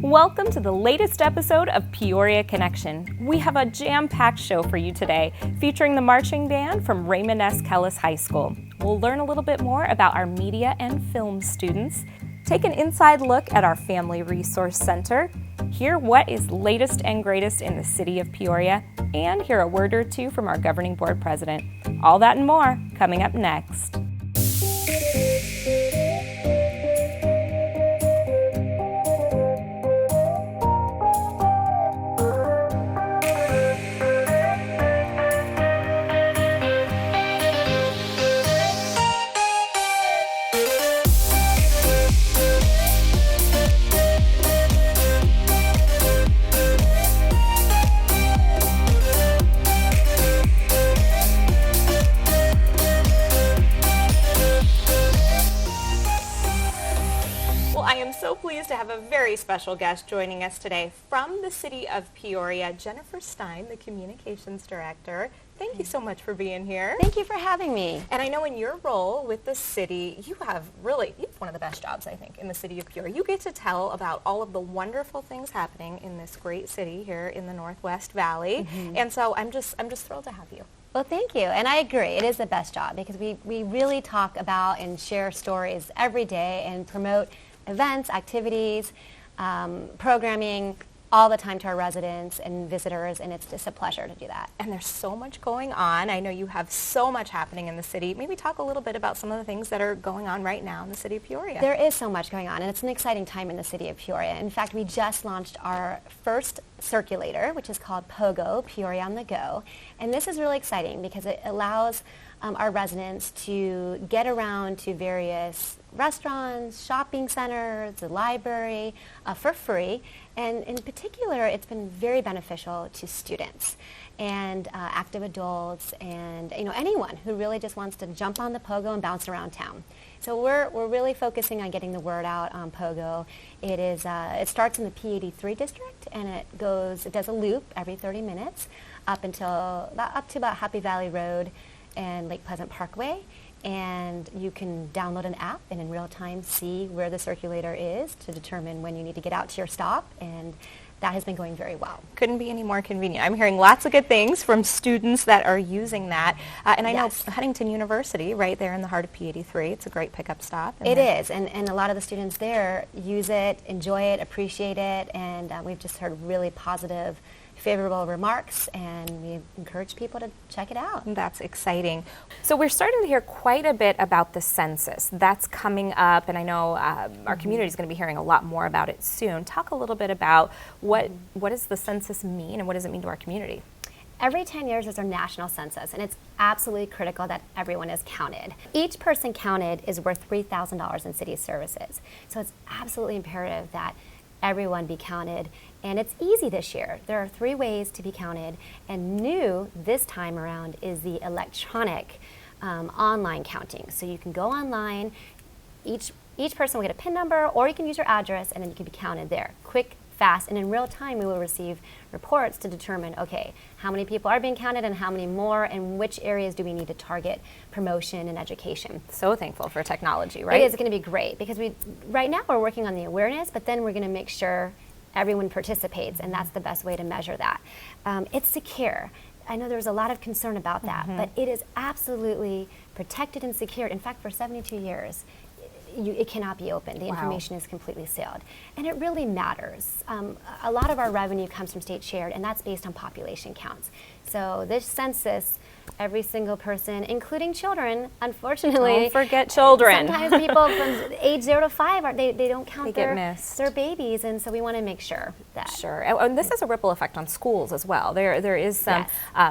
Welcome to the latest episode of Peoria Connection. We have a jam-packed show for you today, featuring the marching band from Raymond S. Kellis High School. We'll learn a little bit more about our media and film students, take an inside look at our Family Resource Center, hear what is latest and greatest in the city of Peoria, and hear a word or two from our governing board president. All that and more coming up next. To have a very special guest joining us today from the city of Peoria, Jennifer Stein, the Communications Director. Thank you so much for being here. Thank you for having me. And I know in your role with the city, you have one of the best jobs, I think, in the city of Peoria. You get to tell about all of the wonderful things happening in this great city here in the Northwest Valley. And so I'm just thrilled to have you. Well, thank you. And I agree. It is the best job because we really talk about and share stories every day and promote events, activities, programming all the time to our residents and visitors, and it's just a pleasure to do that. And there's so much going on. I know you have so much happening in the city. Maybe talk a little bit about some of the things that are going on right now in the city of Peoria. There is so much going on, and it's an exciting time in the city of Peoria. In fact, we just launched our first circulator, which is called POGO, Peoria on the Go. And this is really exciting because it allows our residents to get around to various restaurants, shopping centers, the library for free. And in particular, it's been very beneficial to students and active adults and anyone who really just wants to jump on the POGO and bounce around town. So we're really focusing on getting the word out on POGO. It starts in the P83 district, and it does a loop every 30 minutes up to about Happy Valley Road and Lake Pleasant Parkway. And you can download an app and in real time see where the circulator is to determine when you need to get out to your stop, and that has been going very well. Couldn't be any more convenient. I'm hearing lots of good things from students that are using that. And I know Huntington University, right there in the heart of P83, it's a great pickup stop. It is, and a lot of the students there use it, enjoy it, appreciate it, and we've just heard really positive, favorable remarks, and we encourage people to check it out. That's exciting. So we're starting to hear quite a bit about the census. That's coming up, and I know our community is going to be hearing a lot more about it soon. Talk a little bit about what does the census mean, and what does it mean to our community? Every 10 years is our national census, and it's absolutely critical that everyone is counted. Each person counted is worth $3,000 in city services. So it's absolutely imperative that everyone be counted, and it's easy this year. There are 3 ways to be counted, and new this time around is the electronic online counting. So you can go online, each person will get a PIN number, or you can use your address, and then you can be counted there. Quick, fast, and in real time we will receive reports to determine, okay, how many people are being counted and how many more, and which areas do we need to target promotion and education. So thankful for technology, right? It is going to be great because right now we're working on the awareness, but then we're going to make sure everyone participates, and that's the best way to measure that. It's secure. I know there's a lot of concern about that, but it is absolutely protected and secured. In fact, for 72 years, it cannot be opened. The information is completely sealed. And it really matters. A lot of our revenue comes from state shared, and that's based on population counts. So this census, every single person, including children, unfortunately. Don't forget children. Sometimes people from age 0 to 5, they don't count their babies, and so we want to make sure that. Sure, and this has a ripple effect on schools as well. There is some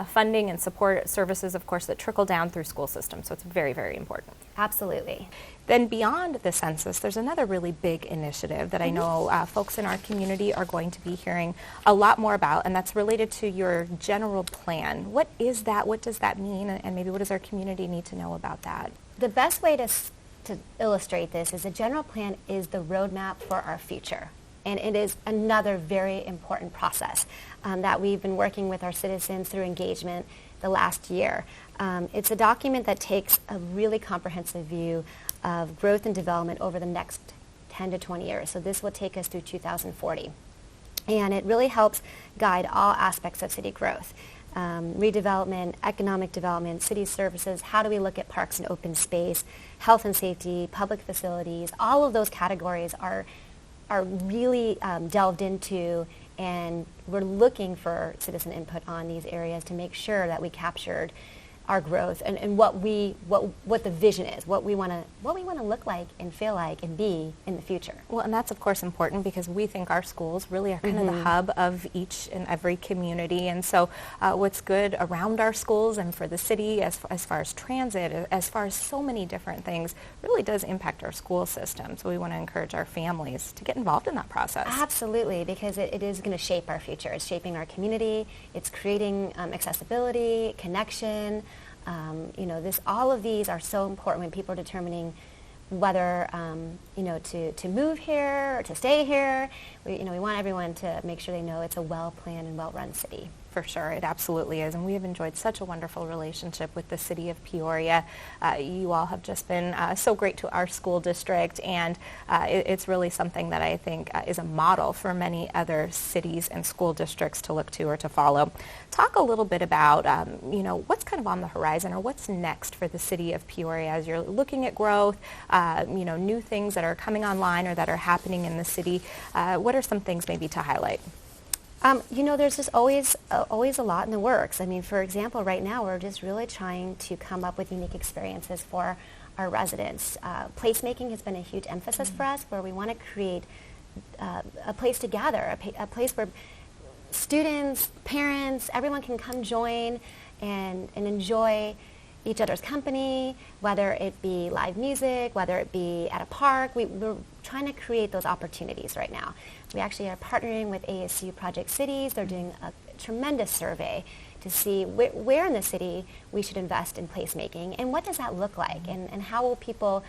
funding and support services, of course, that trickle down through school systems, so it's very, very important. Absolutely. Then beyond the census, there's another really big initiative that I know folks in our community are going to be hearing a lot more about, and that's related to your general plan. What is that? What does that mean? And maybe what does our community need to know about that? The best way to illustrate this is the general plan is the roadmap for our future. And it is another very important process that we've been working with our citizens through engagement the last year. It's a document that takes a really comprehensive view of growth and development over the next 10 to 20 years. So this will take us through 2040. And it really helps guide all aspects of city growth. Redevelopment, economic development, city services, how do we look at parks and open space, health and safety, public facilities, all of those categories are really delved into, and we're looking for citizen input on these areas to make sure that we captured our growth and what the vision is, what we want to look like and feel like and be in the future. Well, and that's of course important because we think our schools really are kind of the hub of each and every community. And so what's good around our schools and for the city as far as transit, as far as so many different things, really does impact our school system. So we want to encourage our families to get involved in that process. Absolutely, because it is going to shape our future. It's shaping our community. It's creating accessibility, connection. All of these are so important when people are determining whether to move here or to stay here. We want everyone to make sure they know it's a well-planned and well-run city. For sure, it absolutely is, and we have enjoyed such a wonderful relationship with the city of Peoria. You all have just been so great to our school district, and it's really something that I think is a model for many other cities and school districts to look to or to follow. Talk a little bit about what's kind of on the horizon or what's next for the city of Peoria as you're looking at growth, new things that are coming online or that are happening in the city. What are some things maybe to highlight? There's just always a lot in the works. I mean, for example, right now we're just really trying to come up with unique experiences for our residents. Placemaking has been a huge emphasis for us, where we want to create a place to gather, a place where students, parents, everyone can come join and enjoy each other's company, whether it be live music, whether it be at a park. We're trying to create those opportunities right now. We actually are partnering with ASU Project Cities. They're doing a tremendous survey to see where in the city we should invest in placemaking and what does that look like, and how will people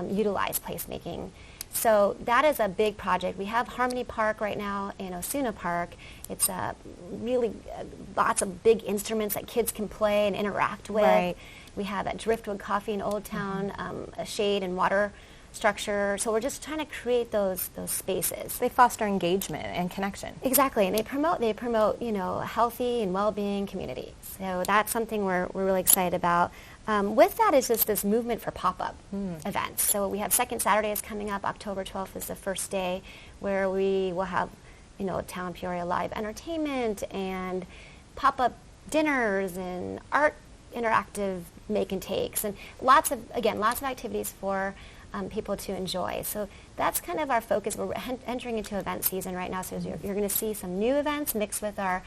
utilize placemaking. So that is a big project. We have Harmony Park right now in Osuna Park. It's really lots of big instruments that kids can play and interact with. Right. We have at Driftwood Coffee in Old Town, a shade and water structure. So we're just trying to create those spaces. They foster engagement and connection. Exactly, and they promote a healthy and well-being community. So that's something we're really excited about. With that is just this movement for pop-up events. So we have Second Saturdays coming up. October 12th is the first day where we will have, Town Peoria live entertainment and pop-up dinners and art interactive make and takes, and lots of activities for people to enjoy. So that's kind of our focus. We're entering into event season right now, so you're going to see some new events mixed with our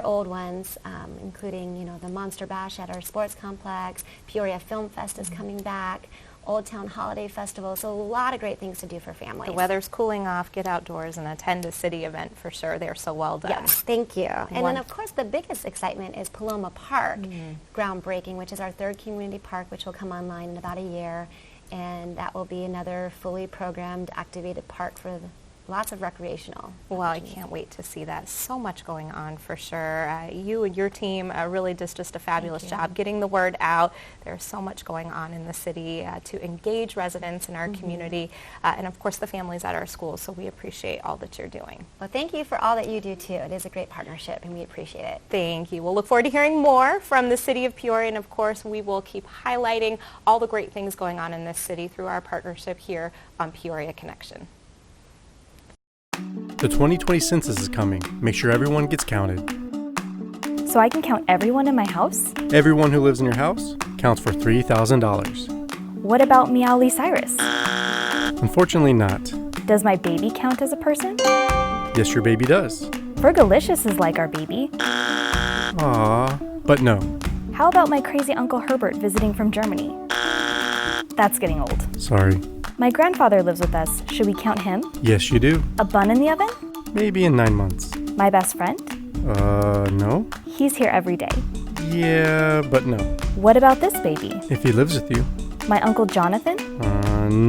old ones, including the Monster Bash at our sports complex. Peoria Film Fest is coming back. Old Town Holiday Festival. So a lot of great things to do for families. The weather's cooling off. Get outdoors and attend a city event for sure. They're so well done. Yes, thank you. And then of course the biggest excitement is Paloma Park groundbreaking, which is our third community park, which will come online in about a year. And that will be another fully programmed, activated park for lots of recreational. Well, I can't wait to see that. So much going on for sure. You and your team really did just a fabulous job getting the word out. There's so much going on in the city to engage residents in our community and of course the families at our schools. So we appreciate all that you're doing. Well, thank you for all that you do too. It is a great partnership and we appreciate it. Thank you. We'll look forward to hearing more from the city of Peoria, and of course we will keep highlighting all the great things going on in this city through our partnership here on Peoria Connection. The 2020 census is coming. Make sure everyone gets counted. So I can count everyone in my house? Everyone who lives in your house counts for $3,000. What about Meowly Cyrus? Unfortunately not. Does my baby count as a person? Yes, your baby does. Fergalicious is like our baby. Aww, but no. How about my crazy Uncle Herbert visiting from Germany? That's getting old. Sorry. My grandfather lives with us. Should we count him? Yes, you do. A bun in the oven? Maybe in 9 months. My best friend? No. He's here every day. Yeah, but no. What about this baby? If he lives with you. My Uncle Jonathan?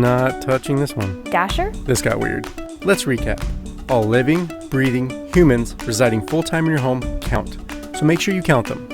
Not touching this one. Dasher? This got weird. Let's recap. All living, breathing humans residing full-time in your home count. So make sure you count them.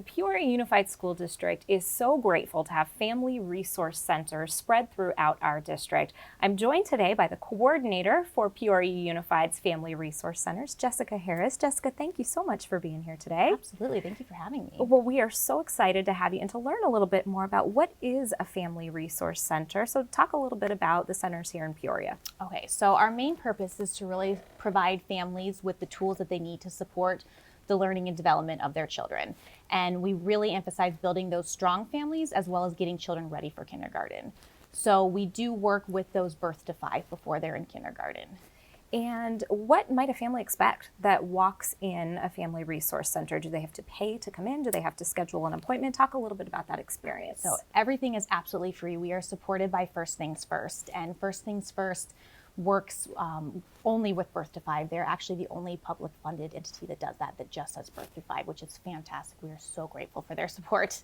Peoria Unified School District is so grateful to have family resource centers spread throughout our district. I'm joined today by the coordinator for Peoria Unified's Family Resource Centers, Jessica Harris. Jessica, thank you so much for being here today. Absolutely. Thank you for having me. Well, we are so excited to have you and to learn a little bit more about what is a family resource center. So talk a little bit about the centers here in Peoria. Okay, so our main purpose is to really provide families with the tools that they need to support the learning and development of their children. And we really emphasize building those strong families as well as getting children ready for kindergarten. So we do work with those birth to 5 before they're in kindergarten. And what might a family expect that walks in a family resource center? Do they have to pay to come in? Do they have to schedule an appointment? Talk a little bit about that experience. So everything is absolutely free. We are supported by First Things First, and First Things First works only with birth to 5. They're actually the only public funded entity that does that just does birth to 5, which is fantastic. We are so grateful for their support.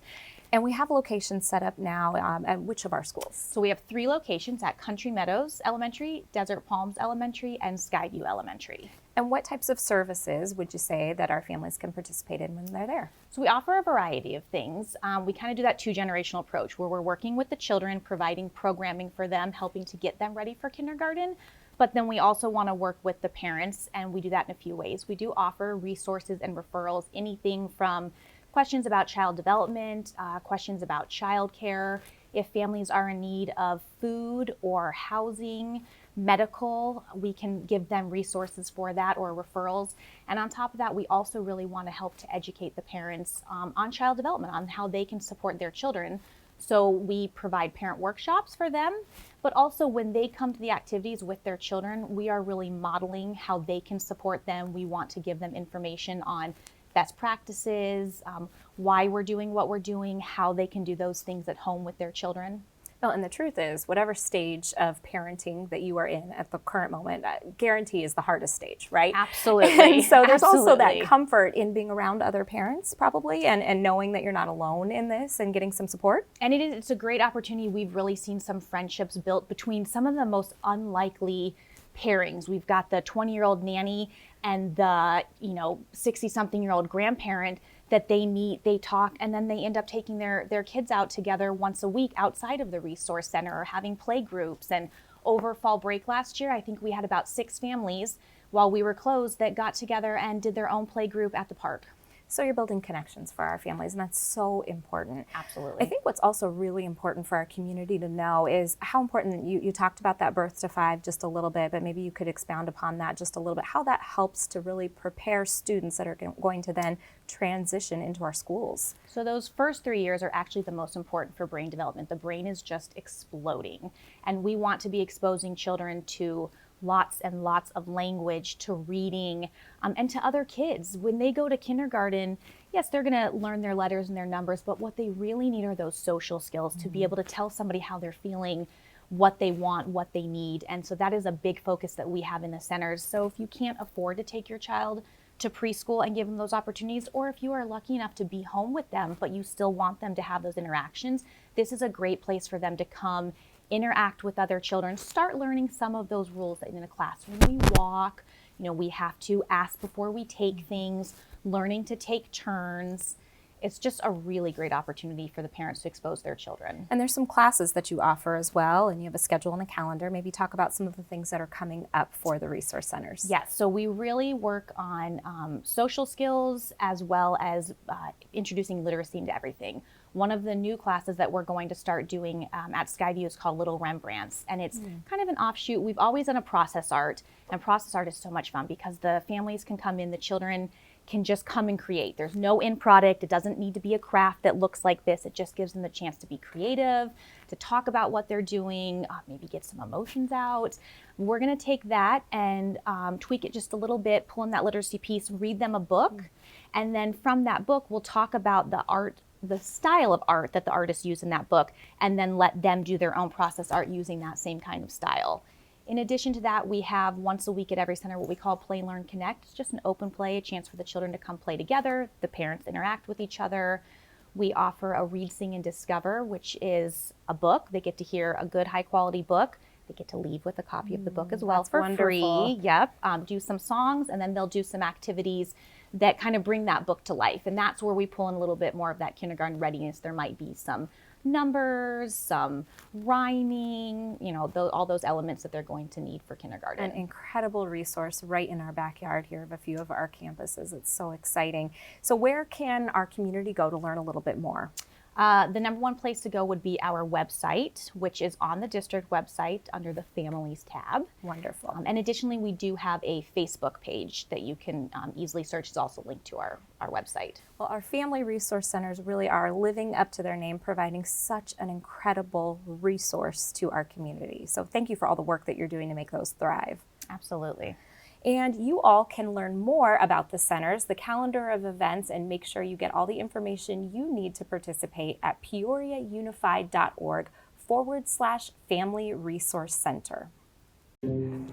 And we have locations set up now at which of our schools? So we have 3 locations at Country Meadows Elementary, Desert Palms Elementary, and Skyview Elementary. And what types of services would you say that our families can participate in when they're there? So we offer a variety of things. We kind of do that 2-generational approach where we're working with the children, providing programming for them, helping to get them ready for kindergarten. But then we also want to work with the parents, and we do that in a few ways. We do offer resources and referrals, anything from questions about child development, questions about childcare, if families are in need of food or housing, medical, we can give them resources for that or referrals. And on top of that, we also really want to help to educate the parents on child development, on how they can support their children. So we provide parent workshops for them, but also when they come to the activities with their children, we are really modeling how they can support them. We want to give them information on best practices, why we're doing what we're doing, how they can do those things at home with their children. Well, and the truth is, whatever stage of parenting that you are in at the current moment, guarantee is the hardest stage, right? Absolutely. And so there's also that Absolutely. comfort in being around other parents, probably, and knowing that you're not alone in this and getting some support. And it's a great opportunity. We've really seen some friendships built between some of the most unlikely pairings. We've got the 20-year-old nanny and the 60-something-year-old grandparent that they meet, they talk, and then they end up taking their kids out together once a week outside of the resource center or having play groups. And over fall break last year, I think we had about 6 families while we were closed that got together and did their own play group at the park. So you're building connections for our families, and that's so important. Absolutely. I think what's also really important for our community to know is how important, you talked about that birth to 5 just a little bit, but maybe you could expound upon that just a little bit, how that helps to really prepare students that are going to then transition into our schools. So those first 3 years are actually the most important for brain development. The brain is just exploding, and we want to be exposing children to lots and lots of language, to reading, and to other kids. When they go to kindergarten, yes, they're going to learn their letters and their numbers, but what they really need are those social skills to be able to tell somebody how they're feeling, what they want, what they need. And so that is a big focus that we have in the centers. So if you can't afford to take your child to preschool and give them those opportunities, or if you are lucky enough to be home with them, but you still want them to have those interactions, this is a great place for them to come interact with other children, start learning some of those rules that in a classroom we walk, we have to ask before we take things, learning to take turns. It's just a really great opportunity for the parents to expose their children. And there's some classes that you offer as well, and you have a schedule and a calendar. Maybe talk about some of the things that are coming up for the resource centers. Yes, so we really work on social skills as well as introducing literacy into everything. One of the new classes that we're going to start doing at Skyview is called Little Rembrandts, and it's kind of an offshoot. We've always done a process art, and process art is so much fun because the families can come in, the children can just come and create. There's no end product. It doesn't need to be a craft that looks like this. It just gives them the chance to be creative, to talk about what they're doing, maybe get some emotions out. We're going to take that and tweak it just a little bit, pull in that literacy piece, read them a book, and then from that book, we'll talk about the art, the style of art that the artists use in that book, and then let them do their own process art using that same kind of style. In addition to that, we have once a week at every center what we call Play, Learn, Connect. It's just an open play, a chance for the children to come play together. The parents interact with each other. We offer a Read, Sing, and Discover, which is a book. They get to hear a good, high-quality book. They get to leave with a copy of the book as well for wonderful. free. Yep. Do some songs, and then they'll do some activities that kind of bring that book to life. And that's where we pull in a little bit more of that kindergarten readiness. There might be some numbers, some rhyming, you know, all those elements that they're going to need for kindergarten. An incredible resource right in our backyard here of a few of our campuses. It's so exciting. So where can our community go to learn a little bit more? The number one place to go would be our website, which is on the district website under the Families tab. Wonderful. And additionally, we do have a Facebook page that you can easily search. It's also linked to our website. Well, our family resource centers really are living up to their name, providing such an incredible resource to our community. So thank you for all the work that you're doing to make those thrive. Absolutely. And you all can learn more about the centers, the calendar of events, and make sure you get all the information you need to participate at peoriaunified.org/Family Resource Center.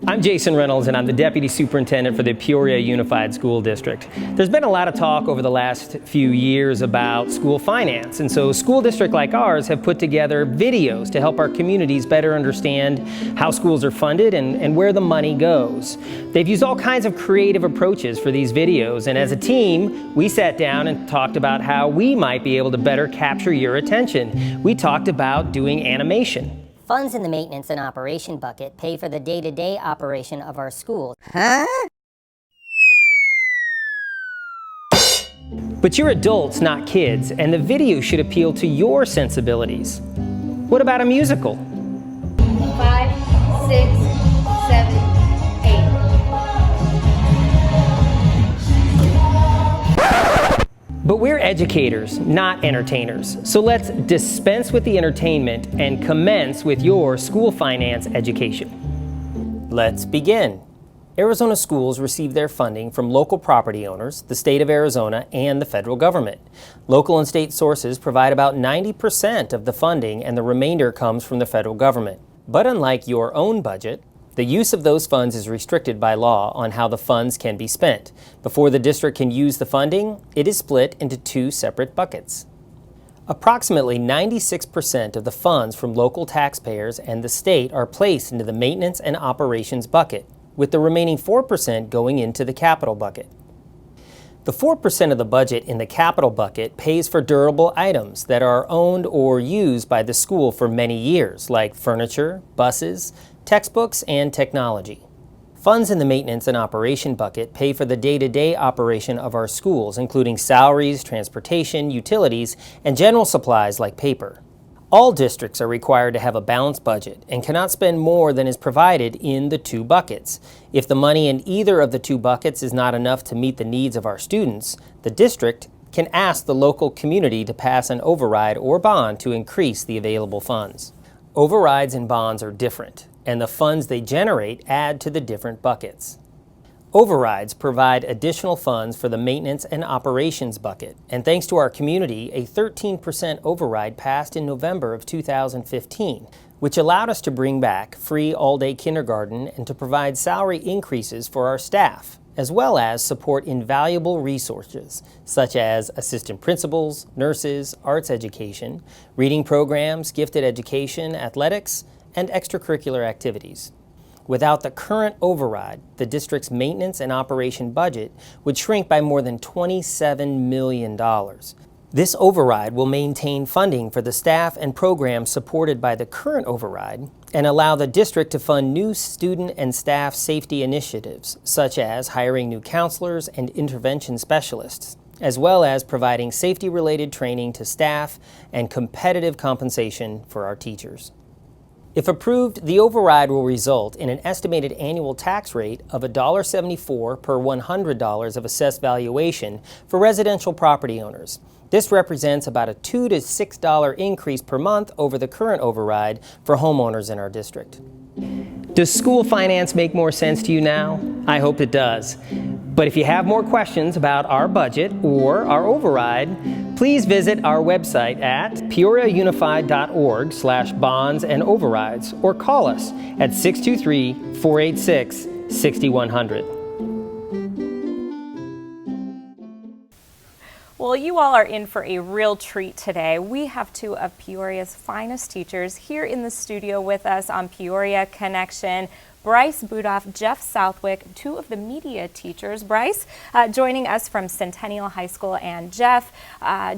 I'm Jason Reynolds, and I'm the Deputy Superintendent for the Peoria Unified School District. There's been a lot of talk over the last few years about school finance, and so school districts like ours have put together videos to help our communities better understand how schools are funded and where the money goes. They've used all kinds of creative approaches for these videos, and as a team, we sat down and talked about how we might be able to better capture your attention. We talked about doing animation. Funds in the maintenance and operation bucket pay for the day-to-day operation of our schools. But you're adults, not kids, and the video should appeal to your sensibilities. What about a musical? 5, 6, 7, 8. But we're educators, not entertainers. So let's dispense with the entertainment and commence with your school finance education. Let's begin. Arizona schools receive their funding from local property owners, the state of Arizona, and the federal government. Local and state sources provide about 90% of the funding, and the remainder comes from the federal government. But unlike your own budget, the use of those funds is restricted by law on how the funds can be spent. Before the district can use the funding, it is split into two separate buckets. Approximately 96% of the funds from local taxpayers and the state are placed into the maintenance and operations bucket, with the remaining 4% going into the capital bucket. The 4% of the budget in the capital bucket pays for durable items that are owned or used by the school for many years, like furniture, buses, textbooks, and technology. Funds in the maintenance and operation bucket pay for the day-to-day operation of our schools, including salaries, transportation, utilities, and general supplies like paper. All districts are required to have a balanced budget and cannot spend more than is provided in the two buckets. If the money in either of the two buckets is not enough to meet the needs of our students, the district can ask the local community to pass an override or bond to increase the available funds. Overrides and bonds are different, and the funds they generate add to the different buckets. Overrides provide additional funds for the maintenance and operations bucket, and thanks to our community, a 13% override passed in November of 2015, which allowed us to bring back free all-day kindergarten and to provide salary increases for our staff, as well as support invaluable resources such as assistant principals, nurses, arts education, reading programs, gifted education, athletics, and extracurricular activities. Without the current override, the district's maintenance and operation budget would shrink by more than $27 million. This override will maintain funding for the staff and programs supported by the current override and allow the district to fund new student and staff safety initiatives, such as hiring new counselors and intervention specialists, as well as providing safety-related training to staff and competitive compensation for our teachers. If approved, the override will result in an estimated annual tax rate of $1.74 per $100 of assessed valuation for residential property owners. This represents about a $2 to $6 increase per month over the current override for homeowners in our district. Does school finance make more sense to you now? I hope it does. But if you have more questions about our budget or our override, please visit our website at peoriaunified.org/bonds and overrides or call us at 623-486-6100. Well, you all are in for a real treat today. We have two of Peoria's finest teachers here in the studio with us on Peoria Connection. Bryce Budoff, Jeff Southwick, two of the media teachers. Bryce joining us from Centennial High School, and Jeff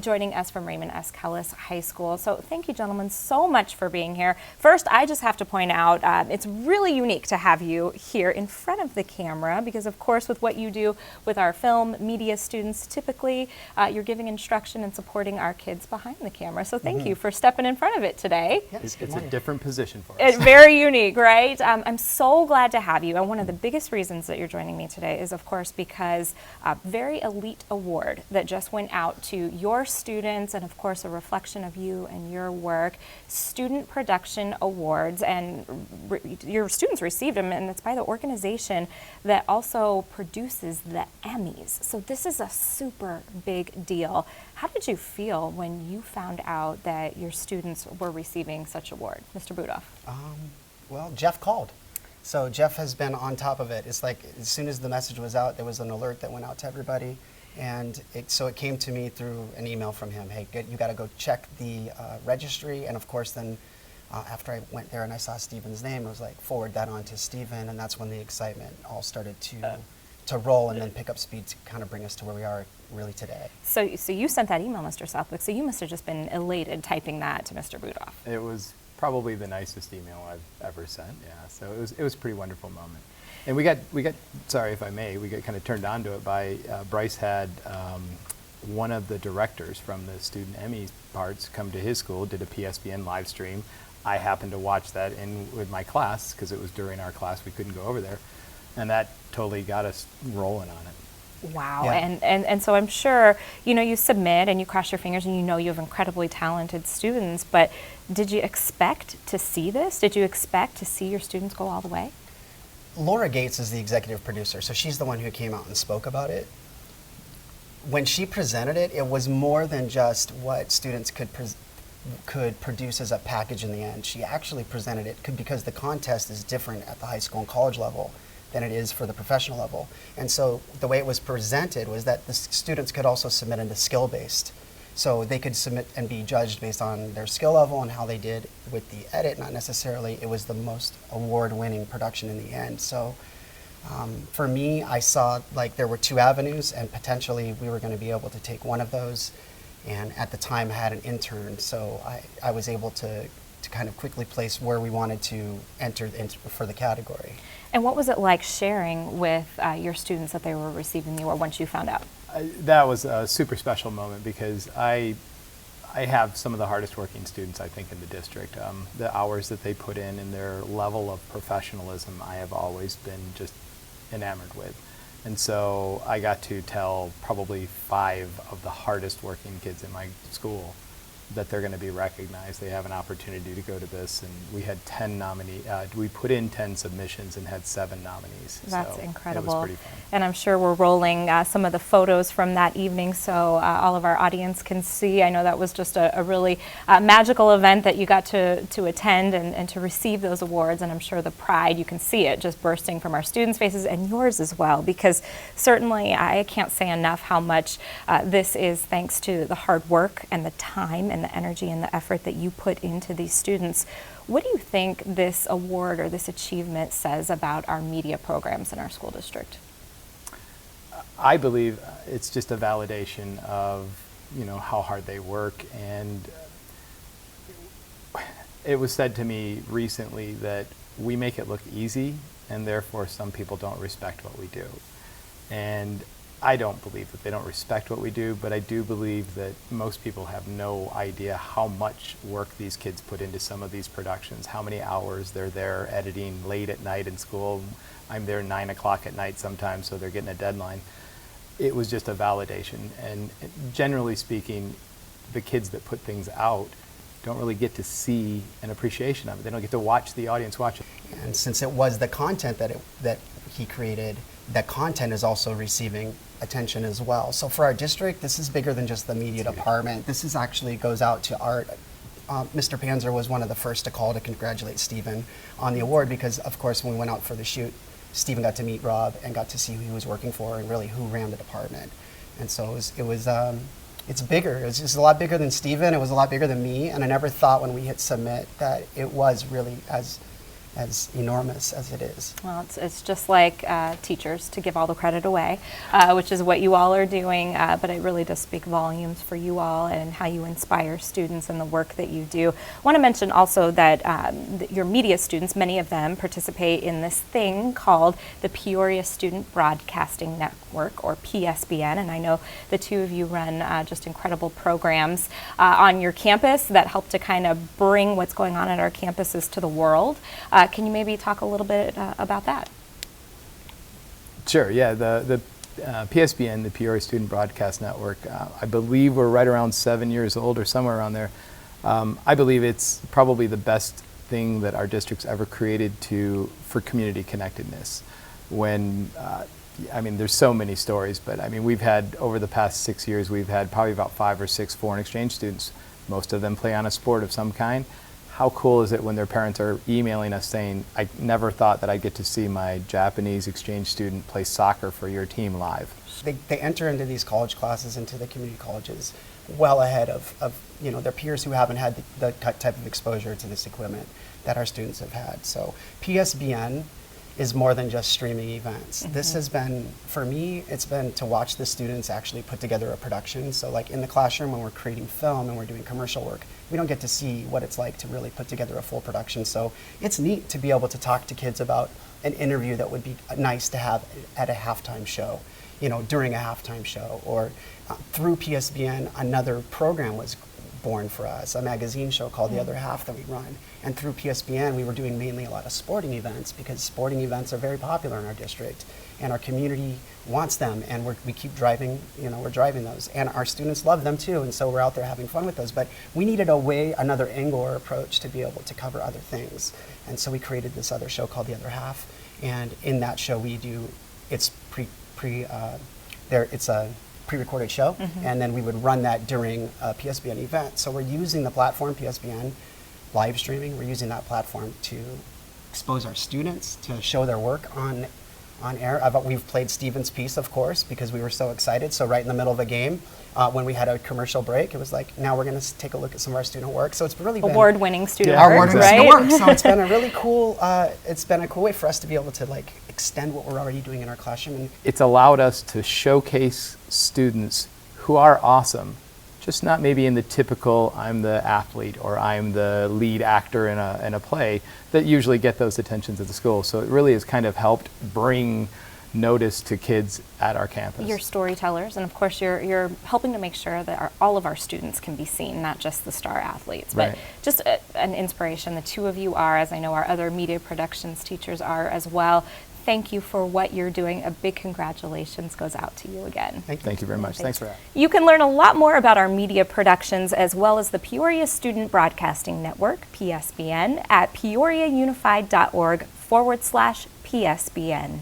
joining us from Raymond S. Kellis High School. So thank you, gentlemen, so much for being here. First, I just have to point out it's really unique to have you here in front of the camera because, of course, with what you do with our film media students, typically you're giving instruction and supporting our kids behind the camera. So thank you for stepping in front of it today. It's a different position for us. It's very unique, right? I'm so glad to have you. And one of the biggest reasons that you're joining me today is, of course, because a very elite award that just went out to your students and, of course, a reflection of you and your work, Student Production Awards. And your students received them, and it's by the organization that also produces the Emmys. So this is a super big deal. How did you feel when you found out that your students were receiving such award, Mr. Budoff? Well, Jeff called. So Jeff has been on top of it. It's like as soon as the message was out, there was an alert that went out to everybody. And so it came to me through an email from him. Hey, you got to go check the registry. And of course, then after I went there and I saw Stephen's name, I was like, forward that on to Stephen. And that's when the excitement all started to roll and then pick up speed to kind of bring us to where we are really today. So you sent that email, Mr. Southwick. So you must have just been elated typing that to Mr. Budoff. It was probably the nicest email I've ever sent. Yeah, so it was a pretty wonderful moment. And we got sorry if I may, we got kind of turned on to it by Bryce had one of the directors from the Student Emmy parts come to his school, did a PSBN live stream. I happened to watch that with my class because it was during our class. We couldn't go over there, and that totally got us rolling on it. Wow. Yeah. And so I'm sure, you submit and you cross your fingers and you have incredibly talented students, but did you expect to see this? Did you expect to see your students go all the way? Laura Gates is the executive producer, so she's the one who came out and spoke about it. When she presented it, it was more than just what students could produce as a package in the end. She actually presented it because the contest is different at the high school and college level than it is for the professional level. And so the way it was presented was that the students could also submit into skill-based. So they could submit and be judged based on their skill level and how they did with the edit, not necessarily it was the most award-winning production in the end. So for me, I saw like there were two avenues and potentially we were going to be able to take one of those. And at the time I had an intern, so I was able to kind of quickly place where we wanted to enter for the category. And what was it like sharing with your students that they were receiving the award once you found out? That was a super special moment because I have some of the hardest working students I think in the district. The hours that they put in and their level of professionalism I have always been just enamored with. And so I got to tell probably 5 of the hardest working kids in my school that they're going to be recognized. They have an opportunity to go to this, and we had 10 nominees. We put in 10 submissions and had 7 nominees. That's so incredible. It was pretty fun. And I'm sure we're rolling some of the photos from that evening so all of our audience can see. I know that was just a really magical event that you got to attend and to receive those awards, and I'm sure the pride, you can see it just bursting from our students' faces and yours as well, because certainly I can't say enough how much this is thanks to the hard work and the time and the energy and the effort that you put into these students. What do you think this award or this achievement says about our media programs in our school district? I believe it's just a validation of how hard they work, and it was said to me recently that we make it look easy and therefore some people don't respect what we do. And I don't believe that they don't respect what we do, but I do believe that most people have no idea how much work these kids put into some of these productions, how many hours they're there editing late at night in school. I'm there 9 o'clock at night sometimes, so they're getting a deadline. It was just a validation, and generally speaking, the kids that put things out don't really get to see an appreciation of it. They don't get to watch the audience watch it. And since it was the content that he created, that content is also receiving attention as well. So for our district, this is bigger than just the media department. This is actually goes out to art. Mr. Panzer was one of the first to call to congratulate Stephen on the award because, of course, when we went out for the shoot, Stephen got to meet Rob and got to see who he was working for and really who ran the department. And so it's bigger. It's just a lot bigger than Stephen. It was a lot bigger than me. And I never thought when we hit submit that it was really as as enormous as it is. Well, it's just like teachers, to give all the credit away, which is what you all are doing, but it really does speak volumes for you all and how you inspire students and the work that you do. I want to mention also that your media students, many of them participate in this thing called the Peoria Student Broadcasting Network, or PSBN, and I know the two of you run just incredible programs on your campus that help to kind of bring what's going on at our campuses to the world. Can you maybe talk a little bit about that? Sure, yeah. The PSBN, the Peoria Student Broadcast Network, I believe we're right around 7 years old or somewhere around there. I believe it's probably the best thing that our district's ever created for community connectedness. When, I mean, there's so many stories, but I mean, we've had, over the past 6 years, we've had probably about 5 or 6 foreign exchange students. Most of them play on a sport of some kind. How cool is it when their parents are emailing us saying, I never thought that I'd get to see my Japanese exchange student play soccer for your team live. They enter into these college classes, into the community colleges, well ahead of their peers who haven't had the type of exposure to this equipment that our students have had. So PSBN is more than just streaming events. Mm-hmm. This has been, for me, it's been to watch the students actually put together a production. So like in the classroom when we're creating film and we're doing commercial work, we don't get to see what it's like to really put together a full production. So it's neat to be able to talk to kids about an interview that would be nice to have at a halftime show, during a halftime show, or through PSBN, another program was born for us, a magazine show called The Other Half that we run. And through PSBN, we were doing mainly a lot of sporting events, because sporting events are very popular in our district, and our community wants them, and we keep driving, we're driving those. And our students love them too, and so we're out there having fun with those. But we needed another angle or approach to be able to cover other things. And so we created this other show called The Other Half, and in that show it's a pre-recorded show, mm-hmm. and then we would run that during a PSBN event. So we're using the platform PSBN live streaming. We're using that platform to expose our students, to show their work on air. We've played Stephen's piece, of course, because we were so excited. So right in the middle of a game, when we had a commercial break, it was like, now we're going to take a look at some of our student work. So it's really been award-winning student work, award-winning student work. So it's been a really cool. It's been a cool way for us to be able to extend what we're already doing in our classroom. And it's allowed us to showcase students who are awesome, just not maybe in the typical I'm the athlete or I'm the lead actor in a play that usually get those attentions at the school. So it really has kind of helped bring notice to kids at our campus. You're storytellers, and of course you're helping to make sure that all of our students can be seen, not just the star athletes, but just an inspiration. The two of you are, as I know our other media productions teachers are as well. Thank you for what you're doing. A big congratulations goes out to you again. Thank you very much. Thanks for that. You can learn a lot more about our media productions as well as the Peoria Student Broadcasting Network, PSBN, at peoriaunified.org/PSBN.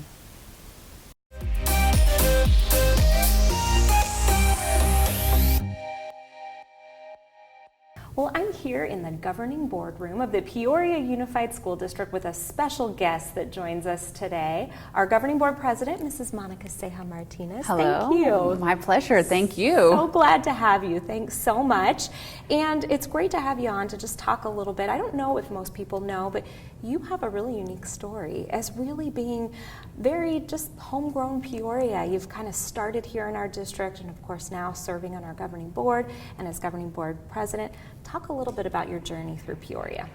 Well, I'm here in the governing boardroom of the Peoria Unified School District with a special guest that joins us today, our governing board president, Mrs. Monica Ceja Martinez. Hello. Thank you. My pleasure. Thank you. So glad to have you. Thanks so much. And it's great to have you on to just talk a little bit. I don't know if most people know, but you have a really unique story as really being very just homegrown Peoria. You've kind of started here in our district and of course now serving on our governing board and as governing board president. Talk a little bit about your journey through Peoria.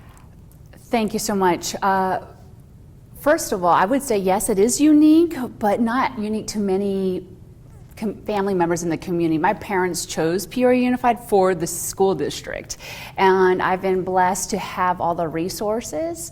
Thank you so much. First of all, I would say yes, it is unique, but not unique to many family members in the community. My parents chose Peoria Unified for the school district, and I've been blessed to have all the resources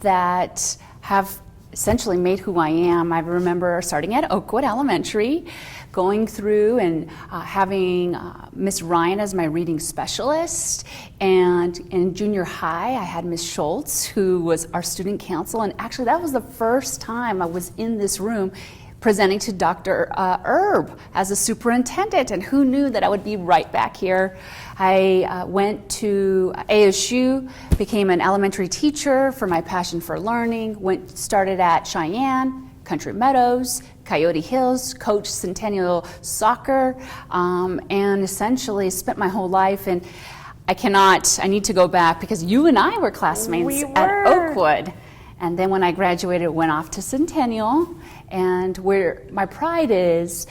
that have essentially made who I am. I remember starting at Oakwood Elementary, going through and having Miss Ryan as my reading specialist, and in junior high I had Miss Schultz, who was our student council, and actually that was the first time I was in this room presenting to Dr. Erb as a superintendent, and who knew that I would be right back here. I went to ASU, became an elementary teacher for my passion for learning, started at Cheyenne, Country Meadows, Coyote Hills, coached Centennial Soccer, and essentially spent my whole life. And I need to go back because you and I were classmates at Oakwood. And then when I graduated, went off to Centennial, and where my pride is.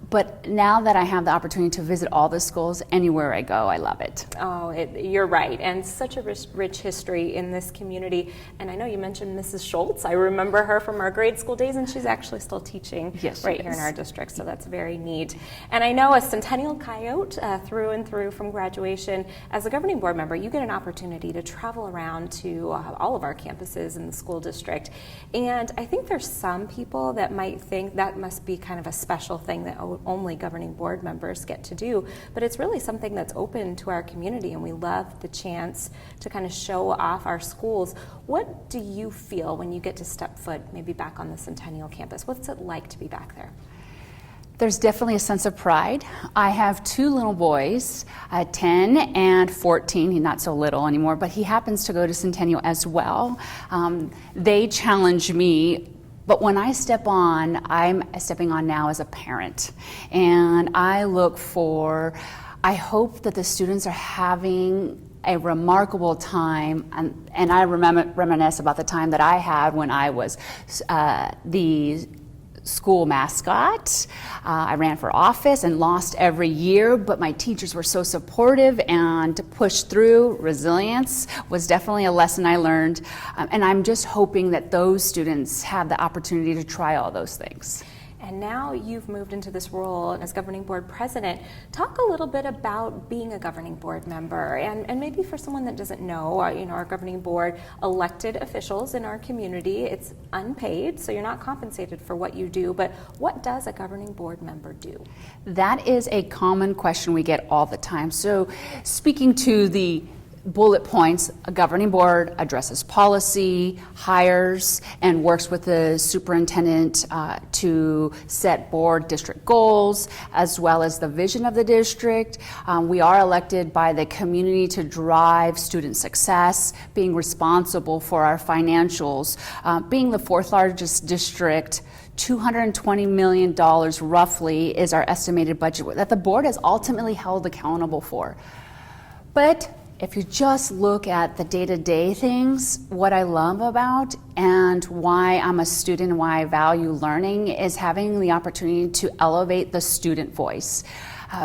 But now that I have the opportunity to visit all the schools, anywhere I go, I love it. Oh, you're right, and such a rich history in this community. And I know you mentioned Mrs. Schultz. I remember her from our grade school days, and she's actually still teaching right here in our district, so that's very neat. And I know a Centennial Coyote through and through from graduation. As a governing board member, you get an opportunity to travel around to all of our campuses in the school district. And I think there's some people that might think that must be kind of a special thing that only governing board members get to do, but it's really something that's open to our community, and we love the chance to kind of show off our schools. What do you feel when you get to step foot maybe back on the Centennial campus? What's it like to be back there? There's definitely a sense of pride. I have two little boys, 10 and 14. He's not so little anymore, but he happens to go to Centennial as well. They challenge me. But when I step on, I'm stepping on now as a parent. And I hope that the students are having a remarkable time. And I reminisce about the time that I had when I was the school mascot. I ran for office and lost every year, but my teachers were so supportive and pushed through. Resilience was definitely a lesson I learned, and I'm just hoping that those students have the opportunity to try all those things. And now you've moved into this role as governing board president. Talk a little bit about being a governing board member, and maybe for someone that doesn't know, our governing board elected officials in our community. It's unpaid, so you're not compensated for what you do, but what does a governing board member do? That is a common question we get all the time. So speaking to the bullet points, a governing board addresses policy, hires, and works with the superintendent to set board district goals, as well as the vision of the district. We are elected by the community to drive student success, being responsible for our financials, being the fourth largest district. $220 million roughly is our estimated budget that the board has ultimately held accountable for. But if you just look at the day-to-day things, what I love about and why I'm a student and why I value learning is having the opportunity to elevate the student voice.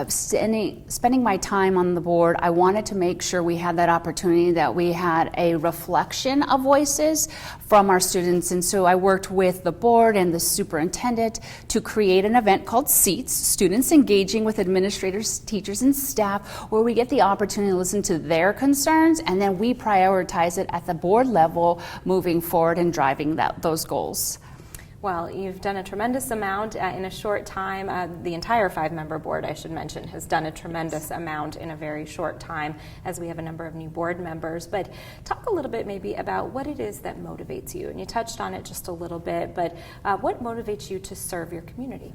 Spending my time on the board, I wanted to make sure we had that opportunity, that we had a reflection of voices from our students. And so I worked with the board and the superintendent to create an event called Seats, Students Engaging with Administrators, Teachers, and Staff, where we get the opportunity to listen to their concerns, and then we prioritize it at the board level moving forward and driving those goals. Well, you've done a tremendous amount in a short time. The entire 5-member board, I should mention, has done a tremendous amount in a very short time, as we have a number of new board members. But talk a little bit maybe about what it is that motivates you. And you touched on it just a little bit, but what motivates you to serve your community?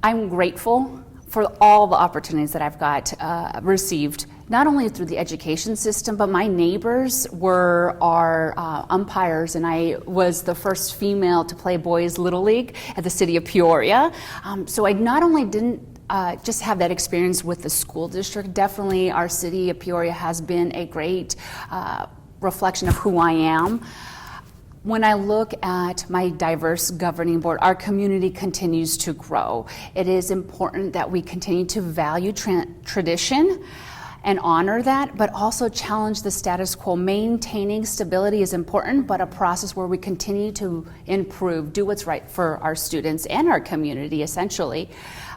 I'm grateful for all the opportunities that I've received, not only through the education system, but my neighbors were our umpires, and I was the first female to play boys Little League at the city of Peoria. So I not only didn't just have that experience with the school district, definitely our city of Peoria has been a great reflection of who I am. When I look at my diverse governing board, our community continues to grow. It is important that we continue to value tradition and honor that, but also challenge the status quo. Maintaining stability is important, but a process where we continue to improve, do what's right for our students and our community, essentially.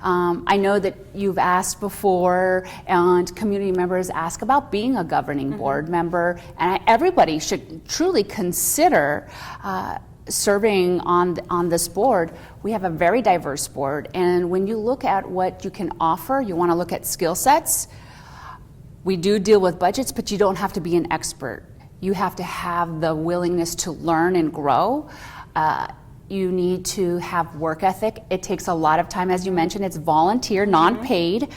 I know that you've asked before, and community members ask about being a governing board member, and everybody should truly consider serving on this board. We have a very diverse board, and when you look at what you can offer, you want to look at skill sets. We do deal with budgets, but you don't have to be an expert. You have to have the willingness to learn and grow. You need to have work ethic. It takes a lot of time. As you mentioned, it's volunteer, non-paid.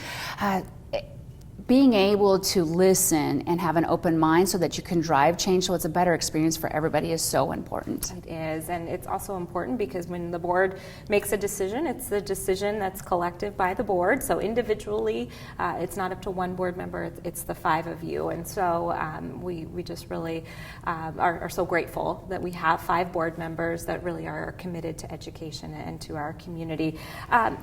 being able to listen and have an open mind so that you can drive change so it's a better experience for everybody is so important. It is, and it's also important because when the board makes a decision, it's a decision that's collective by the board. So individually, it's not up to one board member, it's the 5 of you. And so we just really are so grateful that we have 5 board members that really are committed to education and to our community.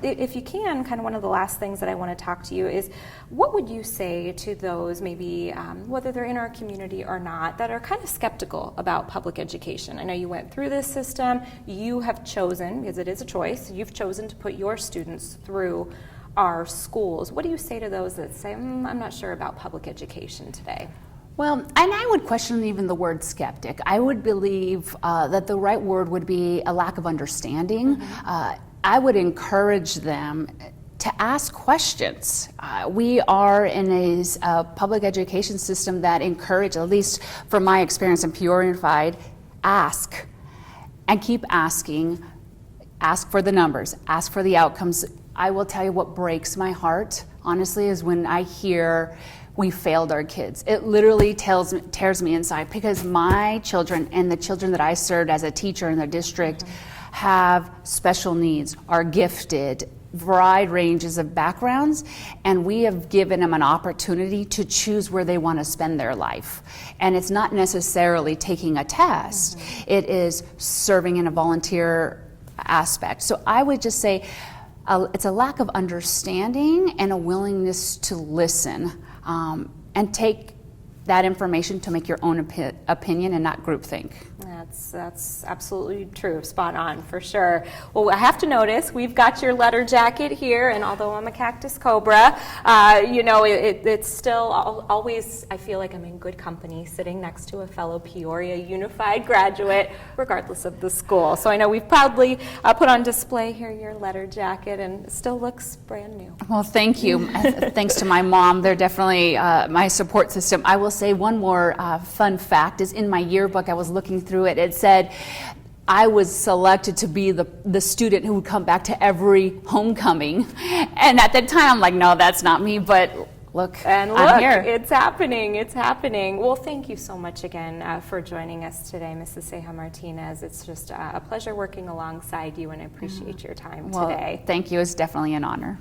If you can, kind of one of the last things that I want to talk to you is, what would you say to those maybe, whether they're in our community or not, that are kind of skeptical about public education? I know you went through this system, you have chosen, because it is a choice, you've chosen to put your students through our schools. What do you say to those that say, I'm not sure about public education today? Well, and I would question even the word skeptic. I would believe that the right word would be a lack of understanding. I would encourage them to ask questions. We are in a public education system that encourages, at least from my experience in Peoria Unified, ask and keep asking. Ask for the numbers, ask for the outcomes. I will tell you what breaks my heart, honestly, is when I hear we failed our kids. It literally tears me inside, because my children and the children that I served as a teacher in the district have special needs, are gifted, wide ranges of backgrounds, and we have given them an opportunity to choose where they want to spend their life. And it's not necessarily taking a test, it is serving in a volunteer aspect. So I would just say it's a lack of understanding and a willingness to listen and take that information to make your own opinion and not groupthink. That's absolutely true, spot on for sure. Well, I have to notice we've got your letter jacket here, and although I'm a cactus cobra, it's still always, I feel like I'm in good company sitting next to a fellow Peoria Unified graduate, regardless of the school. So I know we've proudly put on display here your letter jacket, and it still looks brand new. Well, thank you. Thanks to my mom, they're definitely my support system. I will say one more fun fact is in my yearbook, I was looking through it, it said I was selected to be the student who would come back to every homecoming. And at the time, I'm like, no, that's not me, but I'm here. It's happening, it's happening. Well, thank you so much again for joining us today, Mrs. Ceja Martinez. It's just a pleasure working alongside you, and I appreciate your time today. Thank you, it's definitely an honor.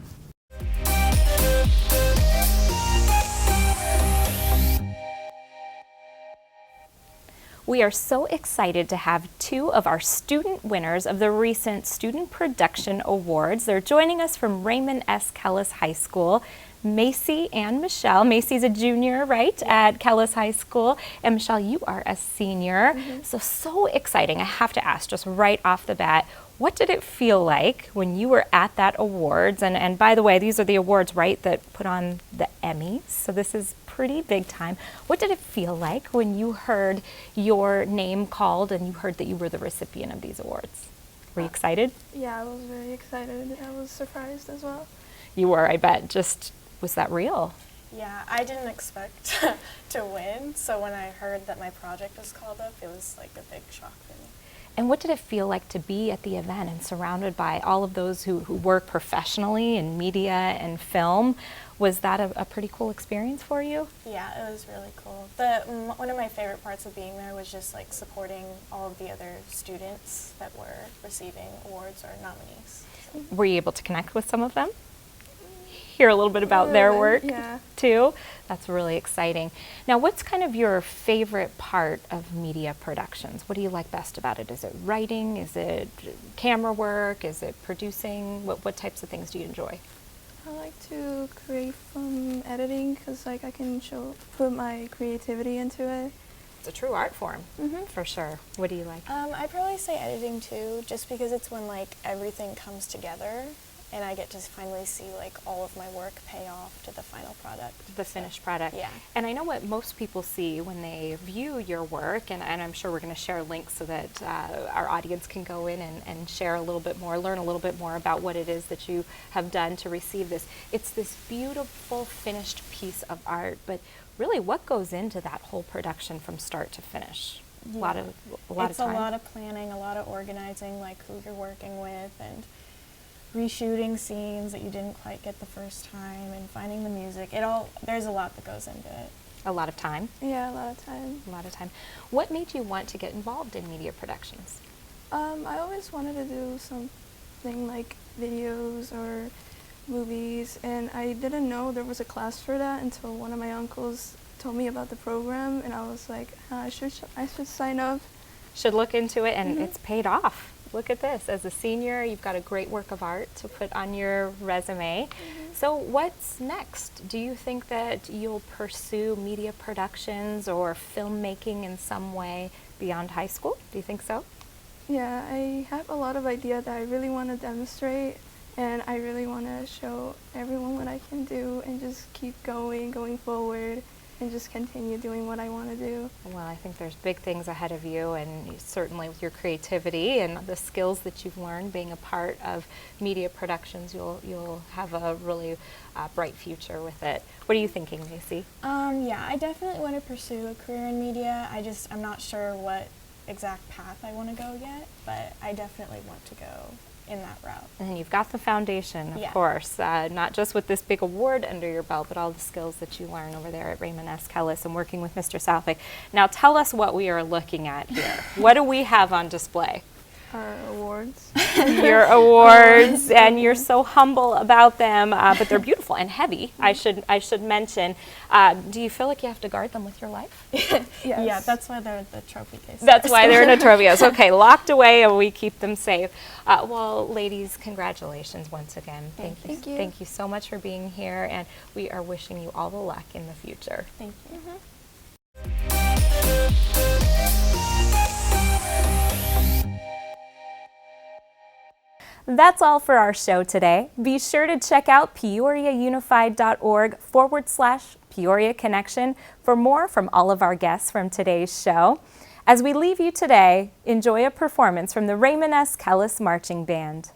We are so excited to have 2 of our student winners of the recent Student Production Awards. They're joining us from Raymond S. Kellis High School. Macy and Michelle. Macy's a junior, right, at Kellis High School, and Michelle, you are a senior. So exciting. I have to ask, just right off the bat, what did it feel like when you were at that awards? And by the way, these are the awards, right, that put on the Emmys, so this is pretty big time. What did it feel like when you heard your name called and you heard that you were the recipient of these awards? Were you excited? Yeah, I was very excited. I was surprised as well. You were, I bet. Was that real? Yeah, I didn't expect to win, so when I heard that my project was called up, it was like a big shock for me. And what did it feel like to be at the event and surrounded by all of those who work professionally in media and film? Was that a pretty cool experience for you? Yeah, it was really cool. One of my favorite parts of being there was just like supporting all of the other students that were receiving awards or nominees. Were you able to connect with some of them? Hear a little bit about their work too? That's really exciting. Now, what's kind of your favorite part of media productions? What do you like best about it? Is it writing? Is it camera work? Is it producing? What types of things do you enjoy? I like to create from editing because like I can put my creativity into it. It's a true art form, for sure. What do you like? I'd probably say editing too, just because it's when like everything comes together and I get to finally see like all of my work pay off to the final product. The finished product. Yeah. And I know what most people see when they view your work, and I'm sure we're going to share links so that our audience can go in and share a little bit more, learn a little bit more about what it is that you have done to receive this. It's this beautiful finished piece of art, but really what goes into that whole production from start to finish? Yeah. A lot of time. It's a lot of planning, a lot of organizing, like who you're working with, and reshooting scenes that you didn't quite get the first time, and finding the music. There's a lot that goes into it. A lot of time? Yeah, a lot of time. A lot of time. What made you want to get involved in media productions? I always wanted to do something like videos or movies, and I didn't know there was a class for that until one of my uncles told me about the program, and I was like, I should sign up. Should look into it, and it's paid off. Look at this. As a senior, you've got a great work of art to put on your resume. So what's next? Do you think that you'll pursue media productions or filmmaking in some way beyond high school? Do you think so? Yeah, I have a lot of ideas that I really want to demonstrate, and I really want to show everyone what I can do and just keep going forward, and just continue doing what I want to do. Well, I think there's big things ahead of you, and certainly with your creativity and the skills that you've learned being a part of media productions, you'll have a really bright future with it. What are you thinking, Macy? Yeah, I definitely want to pursue a career in media. I'm not sure what exact path I want to go yet, but I definitely want to go in that route. And you've got the foundation, of course, not just with this big award under your belt, but all the skills that you learn over there at Raymond S. Kellis and working with Mr. Southwick. Now tell us what we are looking at here. What do we have on display? Our awards. Your awards, and you're so humble about them, but they're beautiful and heavy. I should mention. Do you feel like you have to guard them with your life? Yes. Yeah, that's why they're the trophy case. That's why they're in a trophy case. Okay, locked away, and we keep them safe. Well, ladies, congratulations once again. Thank you. Thank you so much for being here, and we are wishing you all the luck in the future. Thank you. That's all for our show today. Be sure to check out peoriaunified.org/Peoria Connection for more from all of our guests from today's show. As we leave you today, enjoy a performance from the Raymond S. Kellis Marching Band.